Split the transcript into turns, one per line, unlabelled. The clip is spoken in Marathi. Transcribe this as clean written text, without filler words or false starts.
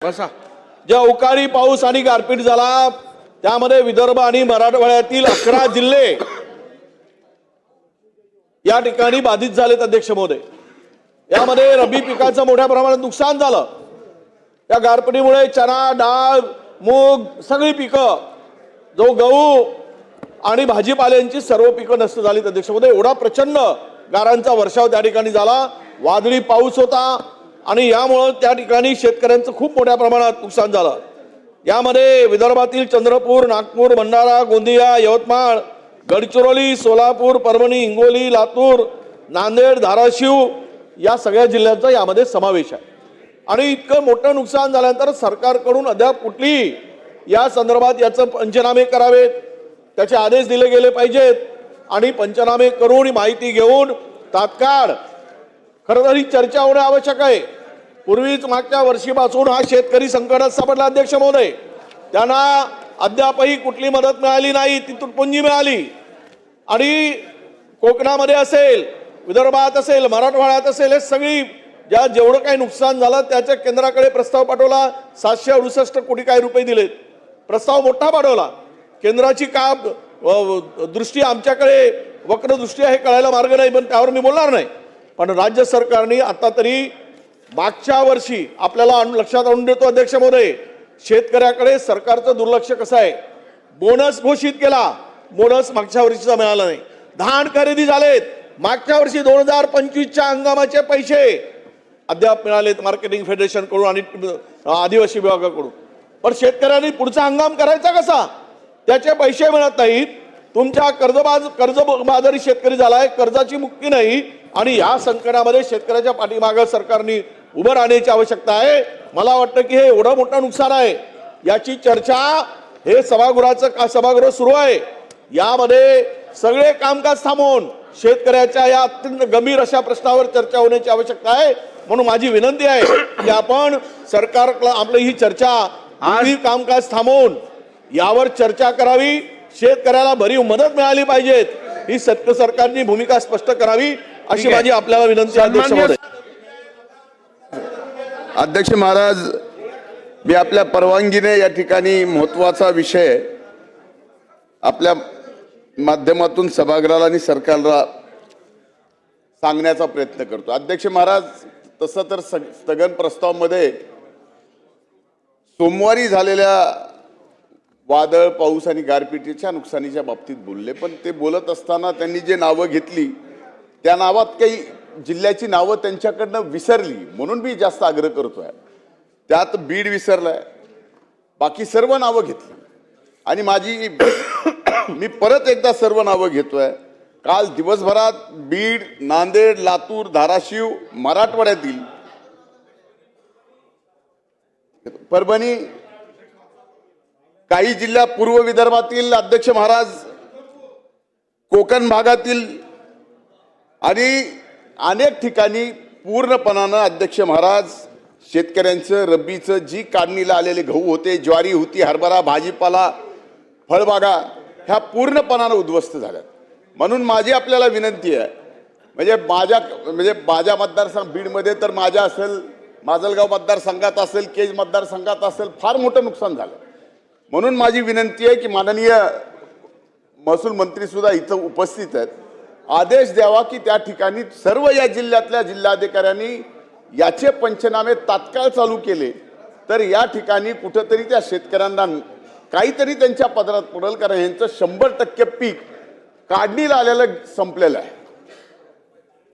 बसा. ज्या अवकाळी पाऊस आणि गारपीट झाला त्यामध्ये विदर्भ आणि मराठवाड्यातील 11 जिल्हे या ठिकाणी बाधित झालेत अध्यक्ष महोदय. यामध्ये रब्बी पिकाचं मोठ्या प्रमाणात नुकसान झालं. या गारपिटीमुळे चणा, डाळ, मूग सगळी पिकं, जो गहू आणि भाजीपाल्यांची सर्व पिकं नष्ट झालीत अध्यक्ष महोदय. एवढा प्रचंड गारांचा वर्षाव त्या ठिकाणी झाला. वादळी पाऊस होता आणि यामुळे त्या ठिकाणी शेतकऱ्यांचं खूप मोठ्या प्रमाणात नुकसान झालं. यामध्ये विदर्भातील चंद्रपूर, नागपूर, भंडारा, गोंदिया, यवतमाळ, गडचिरोली, सोलापूर, परभणी, हिंगोली, लातूर, नांदेड, धाराशिव या सगळ्या जिल्ह्यांचा यामध्ये समावेश आहे. आणि इतकं मोठं नुकसान झाल्यानंतर सरकारकडून अद्याप कुठली या संदर्भात याचं पंचनामे करावेत, त्याचे आदेश दिले गेले पाहिजेत आणि पंचनामे करून माहिती घेऊन तात्काळ खरं तर ही चर्चा होणे आवश्यक आहे. पूर्वीच मागच्या वर्षीपासून हा शेतकरी संकटात सापडला अध्यक्ष महोदय. त्यांना अद्यापही कुठली मदत मिळाली नाही, ती तुटपुंजी मिळाली. आणि कोकणामध्ये असेल, विदर्भात असेल, मराठवाड्यात असेल, हे सगळी जेवढं काही नुकसान झालं त्याच्या केंद्राकडे प्रस्ताव पाठवला. 768 कोटी काय रुपये दिलेत. प्रस्ताव मोठा पाठवला. केंद्राची का दृष्टी आमच्याकडे वक्र दृष्टी आहे कळायला मार्ग नाही, पण त्यावर मी बोलणार नाही. पण राज्य सरकारने आता तरी मागच्या वर्षी आपल्याला लक्षात आणून देतो अध्यक्ष महोदय, शेतकऱ्याकडे सरकारचं दुर्लक्ष कसं आहे. बोनस घोषित केला, बोनस मागच्या वर्षीचा मिळाला नाही. धान खरेदी झालेत, मागच्या वर्षी 2025च्या हंगामाचे पैसे अद्याप मिळालेत मार्केटिंग फेडरेशन कडून आणि आदिवासी विभागाकडून. पण शेतकऱ्यांनी पुढचा हंगाम करायचा कसा, त्याचे पैसे मिळत नाहीत. तुमच्या कर्जबाजारी शेतकरी झालाय, कर्जाची मुक्ती नाही. आणि या संकटामध्ये शेतकऱ्याच्या पाठीमागे सरकारने उभं राहण्याची आवश्यकता आहे. मला वाटतं की हे एवढं मोठं नुकसान आहे, याची चर्चा हे सभागृह सुरू आहे. यामध्ये सगळे कामकाज थांबवून शेतकऱ्याच्या या अत्यंत गंभीर अशा प्रश्नावर चर्चा होण्याची आवश्यकता आहे. म्हणून माझी विनंती आहे की आपण सरकारला आपली ही चर्चा आणि कामकाज थांबवून यावर चर्चा करावी. शेतकऱ्याला भरीव मदत मिळाली पाहिजे, ही सरकारची भूमिका स्पष्ट करावी अशी माझी आपल्याला विनंती आहे अध्यक्ष महोदय.
अध्यक्ष महाराज, मी आपल्या परवानगीने या ठिकाणी महत्त्वाचा विषय आपल्या माध्यमातून सभागृहाला आणि सरकारला सांगण्याचा प्रयत्न करतो. अध्यक्ष महाराज, तसं तर स्थगन प्रस्तावामध्ये सोमवारी झालेल्या वादळ, पाऊस आणि गारपिटीच्या नुकसानीच्या बाबतीत बोलले. पण ते बोलत असताना त्यांनी जे नावं घेतली त्या नावात काही जिल्ह्याची नावं त्यांच्याकडनं विसरली, म्हणून मी जास्त आग्रह करतोय. त्यात बीड विसरलाय, बाकी सर्व नावं घेतली. आणि मी परत एकदा सर्व नावं घेतोय. काल दिवसभरात बीड, नांदेड, लातूर, धाराशिव, मराठवाड्यातील, परभणी, काही जिल्हा पूर्व विदर्भातील अध्यक्ष महाराज, कोकण भागातील आणि अनेक ठिकाणी पूर्णपणानं अध्यक्ष महाराज शेतकऱ्यांचं रब्बीचं जी काढणीला आलेले गहू होते, ज्वारी होती, हरभरा, भाजीपाला, फळबागा ह्या पूर्णपणानं उद्ध्वस्त झाल्या. म्हणून माझी आपल्याला विनंती आहे, म्हणजे माझ्या मतदारसंघ बीडमध्ये तर माझ्या असेल, माजलगाव मतदारसंघात असेल, केज मतदारसंघात असेल, फार मोठं नुकसान झालं. म्हणून माझी विनंती आहे की माननीय महसूल मंत्री सुद्धा इथं उपस्थित आहेत, आदेश द्यावा की त्या ठिकाणी सर्व या जिल्ह्यातल्या जिल्हाधिकाऱ्यांनी याचे पंचनामे तात्काळ चालू केले तर या ठिकाणी कुठंतरी त्या शेतकऱ्यांना काहीतरी त्यांच्या पदरात पडेल. कारण यांचं 100% पीक काढणीला आलेलं संपलेलं आहे.